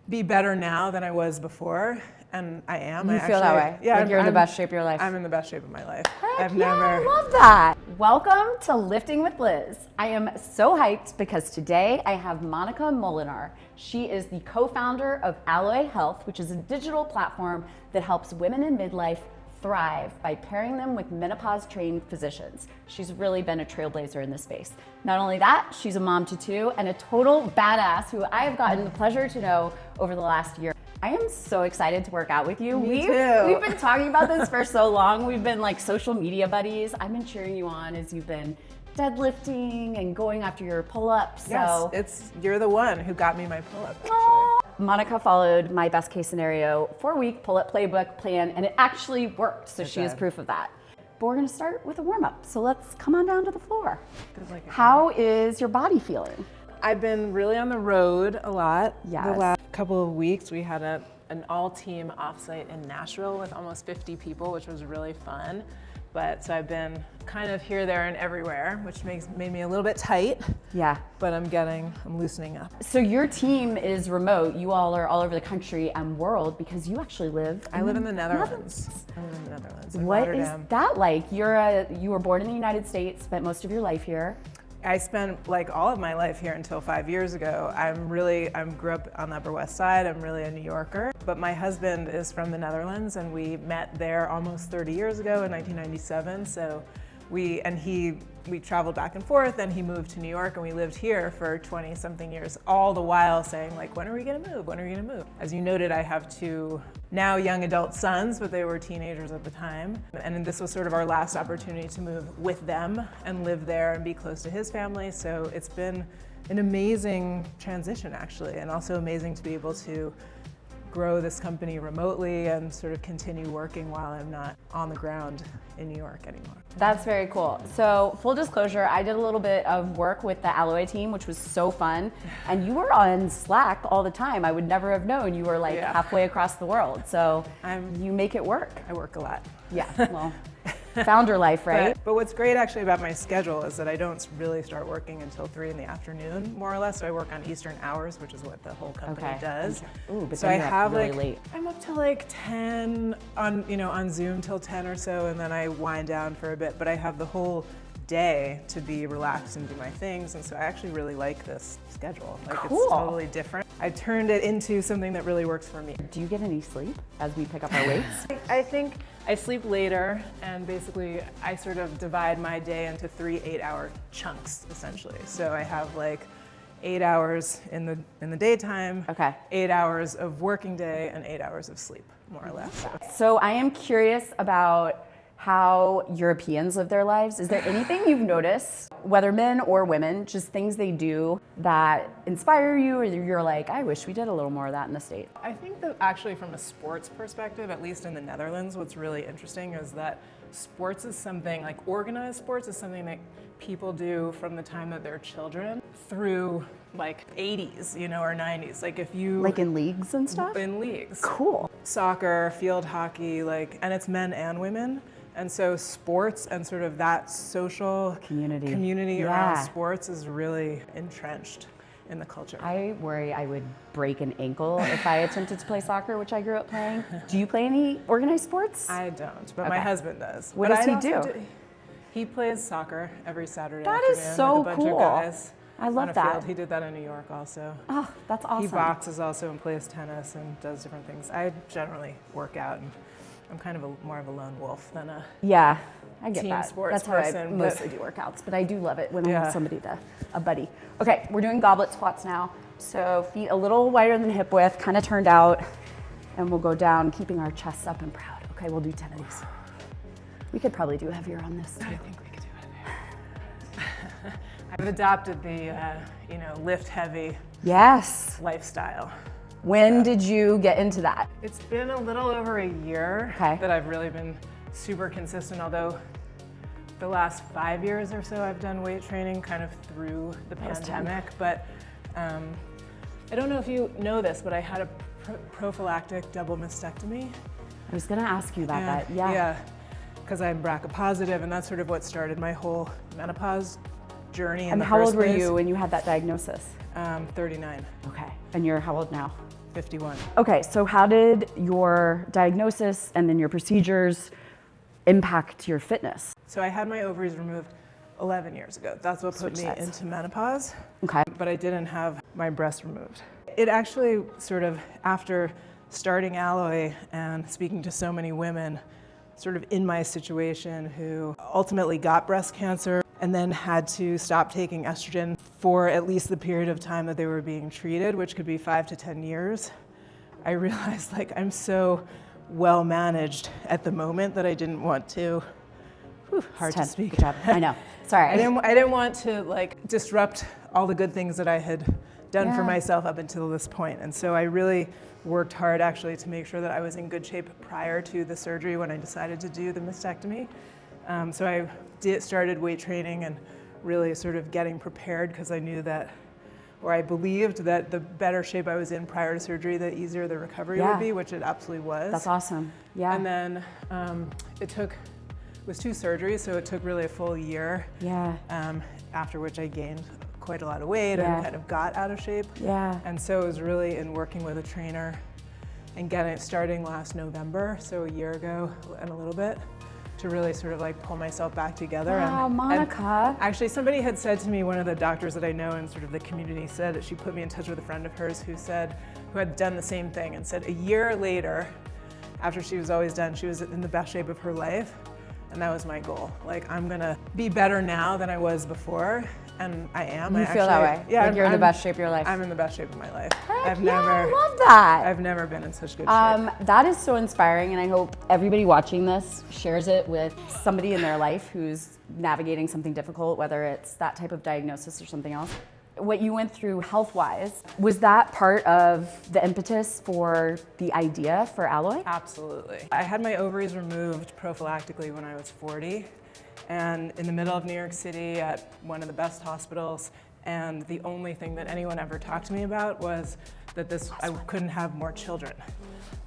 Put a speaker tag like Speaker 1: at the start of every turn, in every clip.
Speaker 1: be better now than I was before. And I am.
Speaker 2: You feel that way?
Speaker 1: Yeah.
Speaker 2: Like you're in the best shape of your life?
Speaker 1: I'm in the best shape of my life.
Speaker 2: I love that. Welcome to Lifting with Liz. I am so hyped because today I have Monica Molenaar. She is the co-founder of Alloy Health, which is a digital platform that helps women in midlife thrive by pairing them with menopause-trained physicians. She's really been a trailblazer in this space. Not only that, she's a mom to two and a total badass who I have gotten the pleasure to know over the last year. I am so excited to work out with you.
Speaker 1: Me too.
Speaker 2: We've been talking about this for so long. We've been like social media buddies. I've been cheering you on as you've been deadlifting and going after your pull-ups. So
Speaker 1: yes, you're the one who got me my pull-up.
Speaker 2: Monica followed my best case scenario 4-week pull-up playbook plan, and it actually worked. So she is proof of that. But we're gonna start with a warm-up. So let's come on down to the floor. How is your body feeling?
Speaker 1: I've been really on the road a lot.
Speaker 2: Yes.
Speaker 1: The last couple of weeks, we had an all-team offsite in Nashville with almost 50 people, which was really fun. But so I've been kind of here, there, and everywhere, which made me a little bit tight.
Speaker 2: Yeah.
Speaker 1: But I'm loosening up.
Speaker 2: So your team is remote. You all are all over the country and world because you actually live.
Speaker 1: I live in the Netherlands. I live in the Netherlands.
Speaker 2: What is that like? You were born in the United States, spent most of your life here.
Speaker 1: I spent like all of my life here until 5 years ago. I grew up on the Upper West Side. I'm really a New Yorker, but my husband is from the Netherlands and we met there almost 30 years ago in 1997. So we traveled back and forth, and he moved to New York and we lived here for 20 something years, all the while saying like, when are we gonna move? When are we gonna move? As you noted, I have two now young adult sons, but they were teenagers at the time. And this was sort of our last opportunity to move with them and live there and be close to his family. So it's been an amazing transition actually, and also amazing to be able to grow this company remotely and sort of continue working while I'm not on the ground in New York anymore.
Speaker 2: That's very cool. So full disclosure, I did a little bit of work with the Alloy team, which was so fun. And you were on Slack all the time. I would never have known you were like halfway across the world. So you make it work.
Speaker 1: I work a lot.
Speaker 2: Yeah, well, founder life, right?
Speaker 1: But what's great actually about my schedule is that I don't really start working until 3 in the afternoon, more or less. So I work on Eastern hours, which is what the whole company does.
Speaker 2: Ooh, but
Speaker 1: so
Speaker 2: then
Speaker 1: I
Speaker 2: you're
Speaker 1: have
Speaker 2: really late.
Speaker 1: I'm up till like 10 on Zoom till 10 or so, and then I wind down for a bit. But I have the whole day to be relaxed and do my things, and so I actually really like this schedule. Like
Speaker 2: Cool.
Speaker 1: It's totally different. I turned it into something that really works for me.
Speaker 2: Do you get any sleep as we pick up our weights?
Speaker 1: I think I sleep later, and basically I sort of divide my day into 3 8-hour chunks essentially. So I have like 8 hours in the daytime, 8 hours of working day, and 8 hours of sleep, more or less.
Speaker 2: So I am curious about how Europeans live their lives. Is there anything you've noticed, whether men or women, just things they do that inspire you, or you're like, I wish we did a little more of that in the States?
Speaker 1: I think that actually from a sports perspective, at least in the Netherlands, what's really interesting is that sports is something, like organized sports is something that people do from the time that they're children through like 80s, or 90s. Like if you...
Speaker 2: Like in leagues and stuff?
Speaker 1: In leagues.
Speaker 2: Cool.
Speaker 1: Soccer, field hockey, and it's men and women. And so sports and sort of that social community around sports is really entrenched in the culture.
Speaker 2: I worry I would break an ankle if I attempted to play soccer, which I grew up playing. Do you play any organized sports?
Speaker 1: I don't, but my husband does.
Speaker 2: What does he do?
Speaker 1: He plays soccer every Saturday
Speaker 2: That
Speaker 1: afternoon
Speaker 2: is so
Speaker 1: with a bunch
Speaker 2: cool.
Speaker 1: of guys.
Speaker 2: I love
Speaker 1: on a
Speaker 2: that.
Speaker 1: Field. He did that in New York also.
Speaker 2: Oh, that's awesome.
Speaker 1: He boxes also and plays tennis and does different things. I generally work out, and I'm kind of more of a lone wolf than a
Speaker 2: I get
Speaker 1: team
Speaker 2: that.
Speaker 1: sports
Speaker 2: That's
Speaker 1: person,
Speaker 2: how I mostly do workouts, but I do love it when I have somebody a buddy. Okay, we're doing goblet squats now. So feet a little wider than hip width, kind of turned out, and we'll go down, keeping our chests up and proud. Okay, we'll do 10 of these. We could probably do heavier on this too.
Speaker 1: I think we could do it. I've adopted the, lift heavy lifestyle.
Speaker 2: When did you get into that?
Speaker 1: It's been a little over a year that I've really been super consistent, although the last 5 years or so I've done weight training kind of through the pandemic. But I don't know if you know this, but I had a prophylactic double mastectomy.
Speaker 2: I was gonna ask you about that,
Speaker 1: Yeah, because I'm BRCA positive, and that's sort of what started my whole menopause journey in the first place.
Speaker 2: And how old were you when you had that diagnosis?
Speaker 1: 39.
Speaker 2: Okay, and you're how old now?
Speaker 1: 51.
Speaker 2: Okay, so how did your diagnosis and then your procedures impact your fitness?
Speaker 1: So I had my ovaries removed 11 years ago. That's what put
Speaker 2: Switch
Speaker 1: me
Speaker 2: sides.
Speaker 1: into menopause.
Speaker 2: Okay.
Speaker 1: But I didn't have my breast removed. It actually sort of, after starting Alloy and speaking to so many women sort of in my situation who ultimately got breast cancer and then had to stop taking estrogen for at least the period of time that they were being treated, which could be 5 to 10 years, I realized like I'm so well managed at the moment that I didn't want to, hard to speak.
Speaker 2: Good job. I know. Sorry.
Speaker 1: I didn't want to like disrupt all the good things that I had done for myself up until this point. And so I really worked hard actually to make sure that I was in good shape prior to the surgery when I decided to do the mastectomy. So I started weight training and really sort of getting prepared because I knew that, or I believed that the better shape I was in prior to surgery, the easier the recovery would be, which it absolutely was.
Speaker 2: That's awesome. Yeah.
Speaker 1: And then it was 2 surgeries, so it took really a full year.
Speaker 2: Yeah.
Speaker 1: After which I gained quite a lot of weight and kind of got out of shape.
Speaker 2: Yeah.
Speaker 1: And so it was really in working with a trainer and getting it starting last November, so a year ago and a little bit, to really sort of like pull myself back together.
Speaker 2: Wow, Monica.
Speaker 1: Actually, somebody had said to me, one of the doctors that I know in sort of the community said that she put me in touch with a friend of hers who had done the same thing and said a year later, after she was always done, she was in the best shape of her life. And that was my goal. Like, I'm gonna be better now than I was before, and I am.
Speaker 2: You feel that way?
Speaker 1: Yeah,
Speaker 2: like you're in the best shape of your life?
Speaker 1: I'm in the best shape of my life.
Speaker 2: I love that.
Speaker 1: I've never been in such good shape.
Speaker 2: That is so inspiring, and I hope everybody watching this shares it with somebody in their life who's navigating something difficult, whether it's that type of diagnosis or something else. What you went through health-wise, was that part of the impetus for the idea for Alloy?
Speaker 1: Absolutely. I had my ovaries removed prophylactically when I was 40, and in the middle of New York City at one of the best hospitals, and the only thing that anyone ever talked to me about was that I couldn't have more children.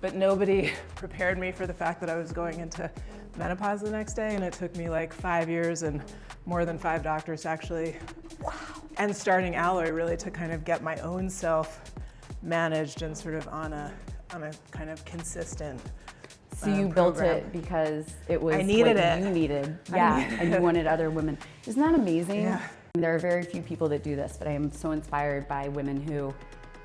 Speaker 1: But nobody prepared me for the fact that I was going into menopause the next day, and it took me like 5 years and more than 5 doctors to actually, and starting Alloy really to kind of get my own self managed and sort of on a kind of consistent
Speaker 2: So you built it because it was
Speaker 1: I needed
Speaker 2: what
Speaker 1: it.
Speaker 2: you needed. Yeah, and you wanted other women. Isn't that amazing?
Speaker 1: Yeah.
Speaker 2: There are very few people that do this, but I am so inspired by women who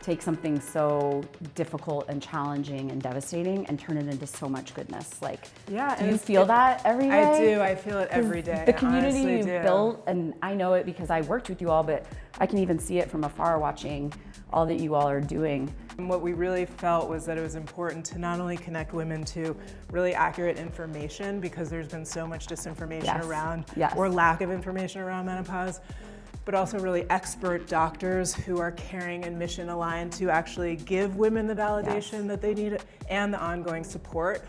Speaker 2: take something so difficult and challenging and devastating and turn it into so much goodness. Like,
Speaker 1: Yeah,
Speaker 2: do
Speaker 1: and
Speaker 2: you feel that every day?
Speaker 1: I do. I feel it every day.
Speaker 2: The community
Speaker 1: honestly
Speaker 2: you've
Speaker 1: do.
Speaker 2: built, and I know it because I worked with you all, but I can even see it from afar watching all that you all are doing.
Speaker 1: And what we really felt was that it was important to not only connect women to really accurate information, because there's been so much disinformation around, or lack of information around menopause, but also really expert doctors who are caring and mission aligned to actually give women the validation that they need and the ongoing support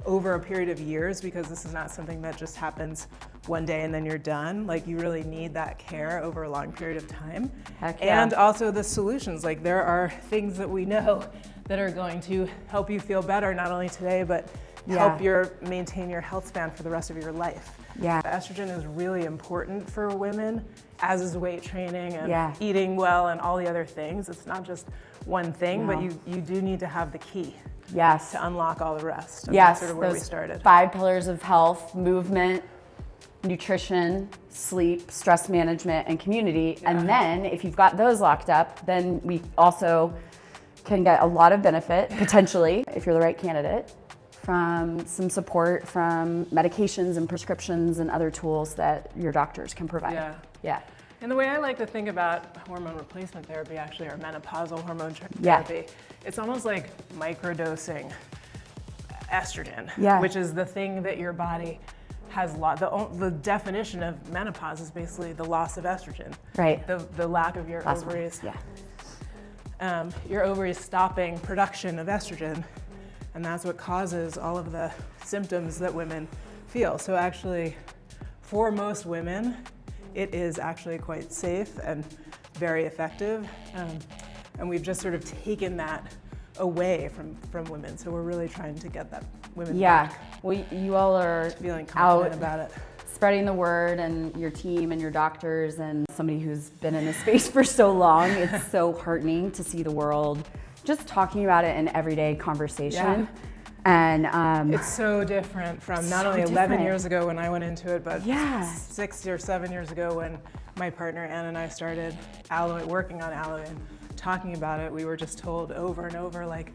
Speaker 1: over a period of years, because this is not something that just happens one day and then you're done. Like, you really need that care over a long period of time.
Speaker 2: Heck yeah.
Speaker 1: And also the solutions, like there are things that we know that are going to help you feel better, not only today, but help maintain your health span for the rest of your life.
Speaker 2: Yeah.
Speaker 1: Estrogen is really important for women, as is weight training and eating well and all the other things. It's not just one thing, but you do need to have the key.
Speaker 2: Yes.
Speaker 1: To unlock all the rest.
Speaker 2: Yes.
Speaker 1: That's sort of where we started.
Speaker 2: 5 pillars of health: movement, nutrition, sleep, stress management, and community. And then if you've got those locked up, then we also can get a lot of benefit, potentially, if you're the right candidate, from some support from medications and prescriptions and other tools that your doctors can provide. Yeah.
Speaker 1: And the way I like to think about hormone replacement therapy, actually, or menopausal hormone therapy, it's almost like microdosing estrogen, which is the thing that your body has the definition of menopause is basically the loss of estrogen.
Speaker 2: Right.
Speaker 1: The lack of your ovaries. Your ovaries stopping production of estrogen, and that's what causes all of the symptoms that women feel. So actually, for most women, it is actually quite safe and very effective. And we've just sort of taken that away from women. So we're really trying to get that women back.
Speaker 2: Well, you all are
Speaker 1: feeling confident about it.
Speaker 2: Spreading the word, and your team and your doctors and somebody who's been in this space for so long. It's so heartening to see the world just talking about it in everyday conversation.
Speaker 1: Yeah.
Speaker 2: And
Speaker 1: It's so different from not
Speaker 2: so
Speaker 1: only 11
Speaker 2: different.
Speaker 1: years ago when I went into it, but
Speaker 2: Yeah.
Speaker 1: 6 or 7 years ago when my partner Ann and I started working on Aloe and talking about it. We were just told over and over, like,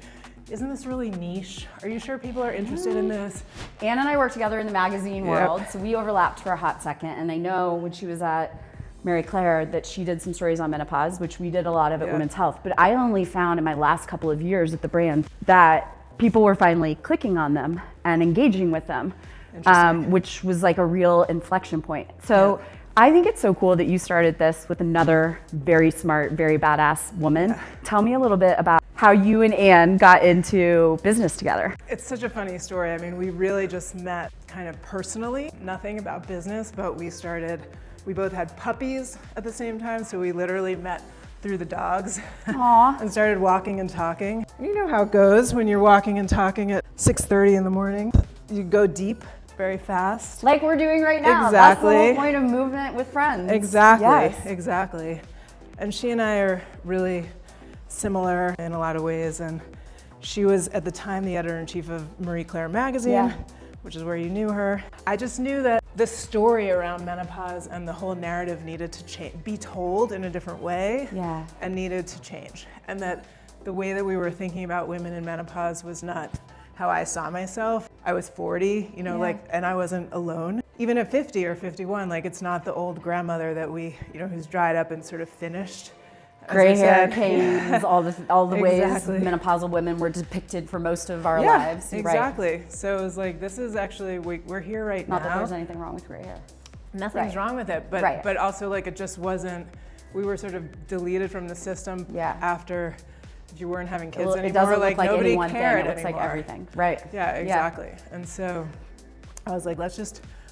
Speaker 1: isn't this really niche? Are you sure people are interested in this?
Speaker 2: Ann and I worked together in the magazine world, so we overlapped for a hot second. And I know when she was at Mary Claire that she did some stories on menopause, which we did a lot of at Women's Health. But I only found in my last couple of years at the brand that people were finally clicking on them and engaging with them, which was like a real inflection point. So I think it's so cool that you started this with another very smart, very badass woman. Tell me a little bit about how you and Ann got into business together.
Speaker 1: It's such a funny story. I mean, we really just met kind of personally, nothing about business, but we both had puppies at the same time, so we literally met through the dogs.
Speaker 2: Aww.
Speaker 1: And started walking and talking. You know how it goes when you're walking and talking at 6:30 in the morning. You go deep very fast.
Speaker 2: Like we're doing right now.
Speaker 1: Exactly.
Speaker 2: That's the whole point of movement with friends.
Speaker 1: Exactly,
Speaker 2: Yes.
Speaker 1: exactly. And she and I are really similar in a lot of ways. And she was at the time the editor-in-chief of Marie Claire magazine, which is where you knew her. I just knew that the story around menopause and the whole narrative needed to be told in a different way and needed to change. And that the way that we were thinking about women in menopause was not how I saw myself. I was 40, and I wasn't alone. Even at 50 or 51, like, it's not the old grandmother that who's dried up and sort of finished.
Speaker 2: Gray hair, canes, all the ways
Speaker 1: Exactly.
Speaker 2: menopausal women were depicted for most of our lives.
Speaker 1: Exactly.
Speaker 2: Right.
Speaker 1: So it was like, this is actually, we're here right now.
Speaker 2: Not that there's anything wrong with gray hair.
Speaker 1: Nothing's wrong with it, but also, like, it just wasn't, we were sort of deleted from the system after you weren't having kids anymore.
Speaker 2: It doesn't look like
Speaker 1: nobody
Speaker 2: any one
Speaker 1: cared
Speaker 2: thing, it looks
Speaker 1: anymore.
Speaker 2: like everything. Right.
Speaker 1: Yeah, exactly. And so I was like,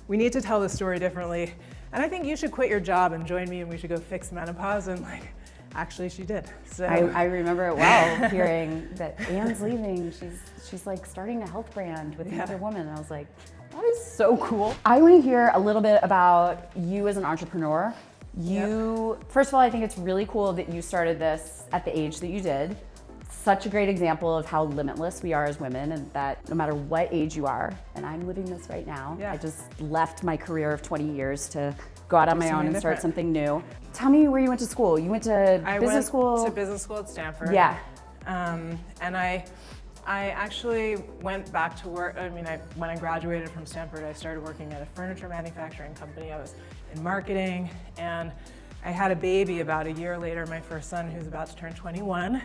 Speaker 1: we need to tell the story differently. And I think you should quit your job and join me, and we should go fix menopause. And, like, actually she did. So
Speaker 2: I remember it well, hearing that Ann's leaving. She's like starting a health brand with another woman. And I was like, that is so cool. I want to hear a little bit about you as an entrepreneur. First of all, I think it's really cool that you started this at the age that you did. Such a great example of how limitless we are as women, and that no matter what age you are, and I'm living this right now. I just left my career of 20 years to go out on my own and start something new. Tell me where you went to school. You went to business school?
Speaker 1: I went to business school at Stanford.
Speaker 2: Yeah.
Speaker 1: And I actually went back to work. I mean, when I graduated from Stanford, I started working at a furniture manufacturing company. I was in marketing, and I had a baby about a year later, my first son, who's about to turn 21.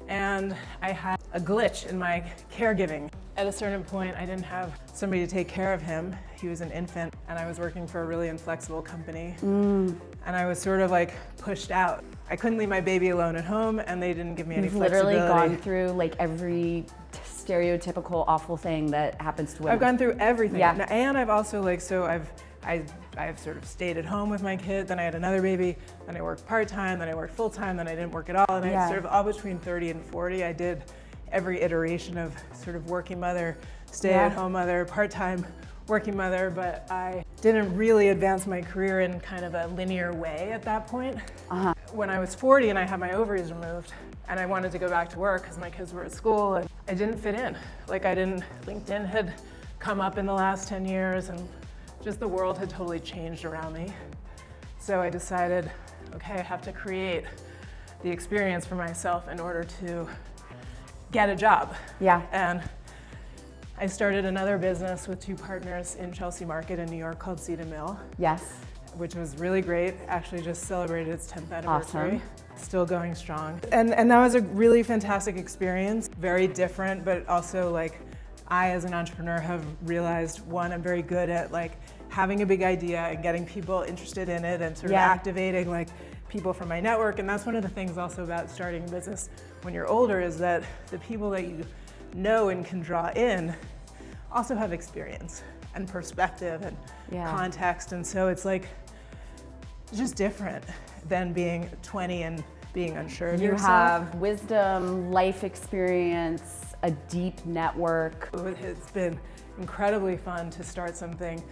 Speaker 1: And I had a glitch in my caregiving. At a certain point, I didn't have somebody to take care of him. He was an infant, and I was working for a really inflexible company. And I was sort of like pushed out. I couldn't leave my baby alone at home, and they didn't give me any flexibility.
Speaker 2: You've literally gone through like every stereotypical awful thing that happens to women.
Speaker 1: I've gone through everything.
Speaker 2: Yeah.
Speaker 1: And I've also I've sort of stayed at home with my kid, then I had another baby, then I worked part-time, then I worked full-time, then I didn't work at all, and I sort of all between 30 and 40, I did every iteration of sort of working mother, stay-at-home mother, part-time working mother, but I didn't really advance my career in kind of a linear way at that point. When I was 40 and I had my ovaries removed, and I wanted to go back to work because my kids were at school, and I didn't fit in. Like, LinkedIn had come up in the last 10 years, and just the world had totally changed around me. So I decided, okay, I have to create the experience for myself in order to get a job. And I started another business with two partners in Chelsea Market in New York called Seed & Mill. Which was really great. Actually just celebrated its 10th anniversary. Still going strong. And that was a really fantastic experience. Very different, but also, like, I, as an entrepreneur, have realized, one, I'm very good at, like, having a big idea and getting people interested in it and sort of activating, like, people from my network. And that's one of the things also about starting a business when you're older, is that the people that you know and can draw in also have experience and perspective and context. And so it's like, just different than being 20 and being unsure of yourself.
Speaker 2: You have wisdom, life experience, a deep network.
Speaker 1: It's been incredibly fun to start something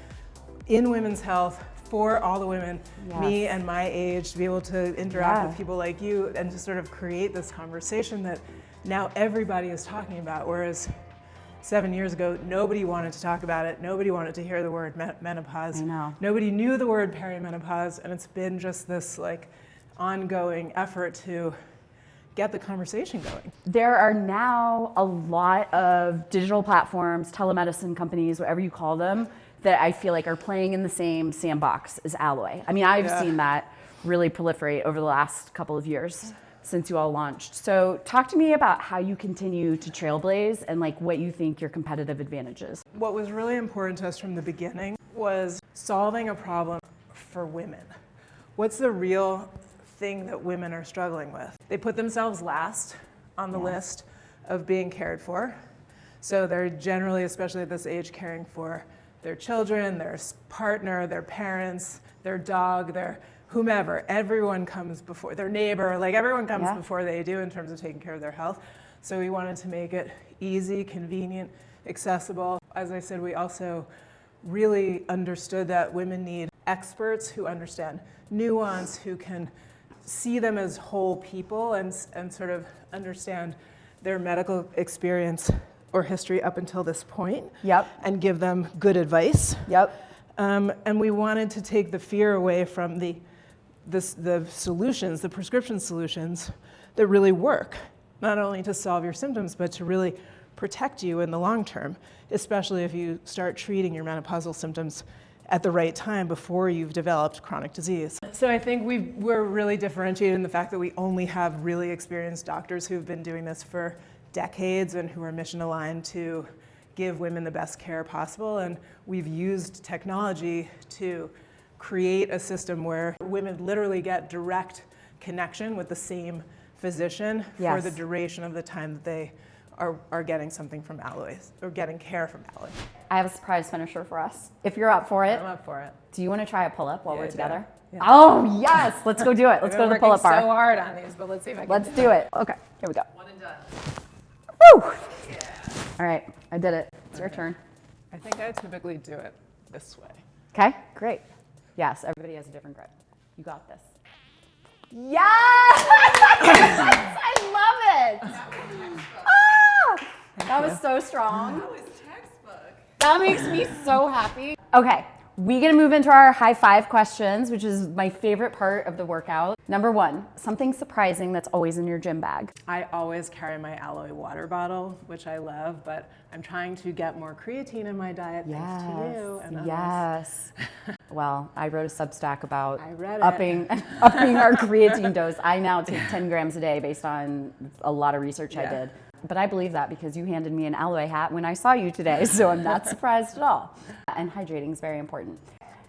Speaker 1: in women's health for all the women, me and my age, to be able to interact with people like you and to sort of create this conversation that now everybody is talking about, whereas 7 years ago, nobody wanted to talk about it. Nobody wanted to hear the word menopause.
Speaker 2: I know.
Speaker 1: Nobody knew the word perimenopause, and it's been just this like ongoing effort to get the conversation going.
Speaker 2: There are now a lot of digital platforms, telemedicine companies, whatever you call them, that I feel like are playing in the same sandbox as Alloy. I mean, I've seen that really proliferate over the last couple of years since you all launched. So talk to me about how you continue to trailblaze and like what you think your competitive advantage is.
Speaker 1: What was really important to us from the beginning was solving a problem for women. What's the real thing that women are struggling with? They put themselves last on the list of being cared for. So they're generally, especially at this age, caring for their children, their partner, their parents, their dog, their whomever. Everyone comes before, their neighbor, like everyone comes before they do in terms of taking care of their health. So we wanted to make it easy, convenient, accessible. As I said, we also really understood that women need experts who understand nuance, who can see them as whole people and sort of understand their medical experience or history up until this point. And give them good advice. And we wanted to take the fear away from the solutions, the prescription solutions that really work, not only to solve your symptoms, but to really protect you in the long term, especially if you start treating your menopausal symptoms at the right time before you've developed chronic disease. So I think we're really differentiated in the fact that we only have really experienced doctors who've been doing this for decades and who are mission aligned to give women the best care possible. And we've used technology to create a system where women literally get direct connection with the same physician for the duration of the time that they are getting something from Alloy or getting care from Alloy.
Speaker 2: I have a surprise finisher for us. If you're up for it.
Speaker 1: I'm up for it.
Speaker 2: Do you want to try a pull-up while we're together?
Speaker 1: Yeah.
Speaker 2: Oh, yes. Let's go do it. Let's go to the pull-up bar.
Speaker 1: I'm so hard on these, but let's see if I can
Speaker 2: do it. Okay, here we go.
Speaker 1: One and done.
Speaker 2: Woo! Yeah. All right, I did it. It's your turn.
Speaker 1: I think I typically do it this way.
Speaker 2: Okay, great. Yes, everybody has a different grip. You got this. Yes! I love it! That was so strong.
Speaker 1: That was textbook.
Speaker 2: That makes me so happy. Okay, we gonna move into our high five questions, which is my favorite part of the workout. Number one, something surprising that's always in your gym bag.
Speaker 1: I always carry my Alloy water bottle, which I love, but I'm trying to get more creatine in my diet thanks to you and others.
Speaker 2: Yes. Well, I wrote a Substack about
Speaker 1: upping
Speaker 2: our creatine dose. I now take 10 grams a day based on a lot of research I did. But I believe that because you handed me an Alloy hat when I saw you today, so I'm not surprised at all. And hydrating is very important.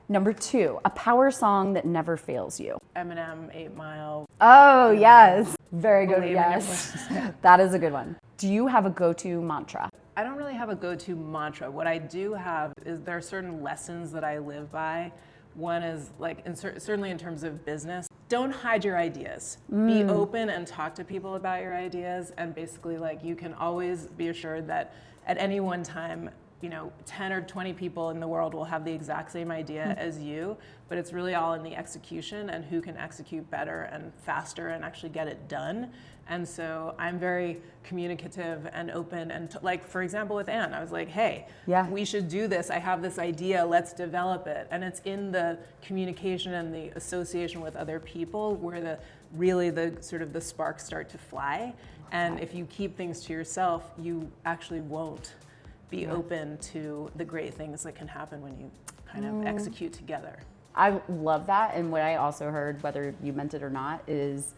Speaker 2: Number two, a power song that never fails you.
Speaker 1: Eminem, 8 Mile.
Speaker 2: Oh, yes. Very good,
Speaker 1: Believe in
Speaker 2: yes. That is a good one. Do you have a go-to mantra?
Speaker 1: I don't really have a go-to mantra. What I do have is there are certain lessons that I live by. One is like, certainly in terms of business, don't hide your ideas. Be open and talk to people about your ideas. And basically like you can always be assured that at any one time, 10 or 20 people in the world will have the exact same idea as you, but it's really all in the execution and who can execute better and faster and actually get it done. And so I'm very communicative and open. And like, for example, with Anne, I was like, hey, we should do this. I have this idea, let's develop it. And it's in the communication and the association with other people where the sort of the sparks start to fly. And if you keep things to yourself, you actually won't be open to the great things that can happen when you kind of execute together.
Speaker 2: I love that. And what I also heard, whether you meant it or not, is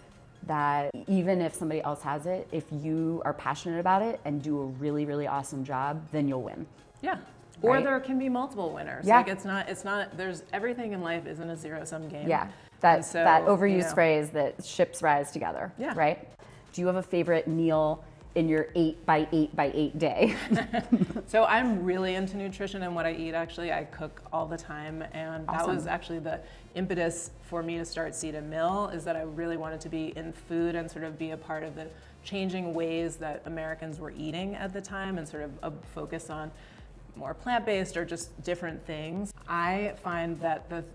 Speaker 2: that even if somebody else has it, if you are passionate about it and do a really, really awesome job, then you'll win.
Speaker 1: Yeah. Or there can be multiple winners.
Speaker 2: Yeah.
Speaker 1: Like it's not, there's everything in life isn't a zero-sum game.
Speaker 2: Yeah. That overused phrase that ships rise together.
Speaker 1: Yeah.
Speaker 2: Right? Do you have a favorite meal in your 8x8x8 day?
Speaker 1: So I'm really into nutrition and what I eat. Actually, I cook all the time, and that was actually the impetus for me to start Seed a Mill, is that I really wanted to be in food and sort of be a part of the changing ways that Americans were eating at the time and sort of a focus on more plant-based or just different things. I find that the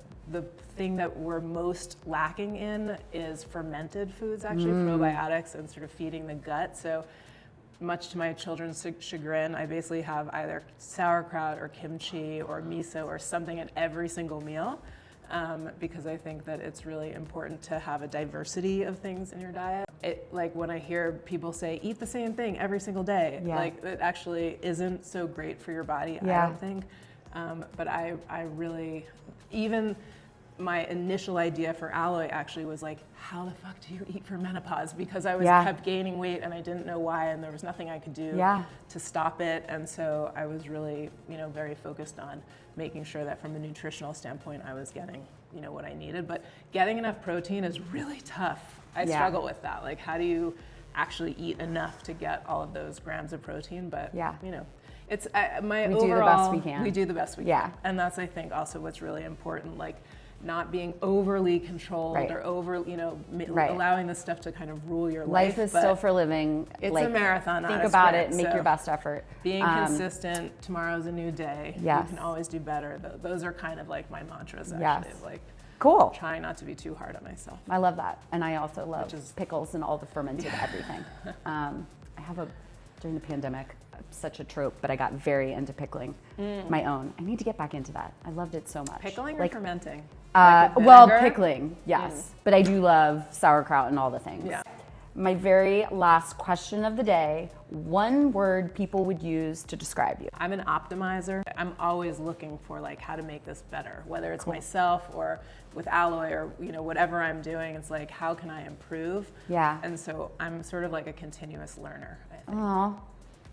Speaker 1: thing that we're most lacking in is fermented foods, actually, probiotics and sort of feeding the gut. So much to my children's chagrin, I basically have either sauerkraut or kimchi or miso or something at every single meal, because I think that it's really important to have a diversity of things in your diet. Like when I hear people say, eat the same thing every single day, like it actually isn't so great for your body, I don't think. But I really, even my initial idea for Aloe actually was like, how the fuck do you eat for menopause? Because I was kept gaining weight and I didn't know why, and there was nothing I could do to stop it. And so I was really, very focused on making sure that from a nutritional standpoint, I was getting, what I needed. But getting enough protein is really tough. I struggle with that. Like, how do you actually eat enough to get all of those grams of protein? But, it's my overall,
Speaker 2: do the best we can.
Speaker 1: We do the best we can. And that's, I think, also what's really important. Like, not being overly controlled or allowing this stuff to kind of rule your life.
Speaker 2: Life is still for living.
Speaker 1: It's a marathon.
Speaker 2: Think about it, make your best effort.
Speaker 1: Being consistent, tomorrow's a new day. You can always do better. Those are kind of like my mantras, actually. Like,
Speaker 2: cool.
Speaker 1: Trying not to be too hard on myself.
Speaker 2: I love that. And I also love pickles and all the fermented everything. I have during the pandemic, such a trope, but I got very into pickling my own. I need to get back into that. I loved it so much.
Speaker 1: Pickling or fermenting?
Speaker 2: Well, pickling, yes. But I do love sauerkraut and all the things.
Speaker 1: Yeah.
Speaker 2: My very last question of the day, one word people would use to describe you.
Speaker 1: I'm an optimizer. I'm always looking for like how to make this better, whether it's myself or with Aloe or whatever I'm doing. It's like, how can I improve?
Speaker 2: Yeah.
Speaker 1: And so I'm sort of like a continuous learner, I think.
Speaker 2: Oh,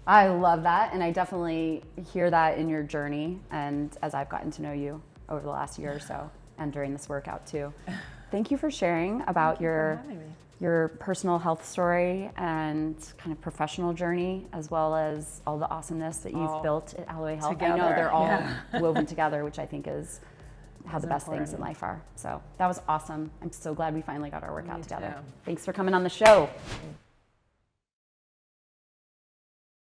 Speaker 2: I love that. And I definitely hear that in your journey and as I've gotten to know you over the last year or so and during this workout too. Thank you for sharing about your personal health story and kind of professional journey, as well as all the awesomeness that you've built at Aloe Health.
Speaker 1: Together.
Speaker 2: I know they're all woven together, which I think is how the best things in life are. So that was awesome. I'm so glad we finally got our workout together. Thanks for coming on the show.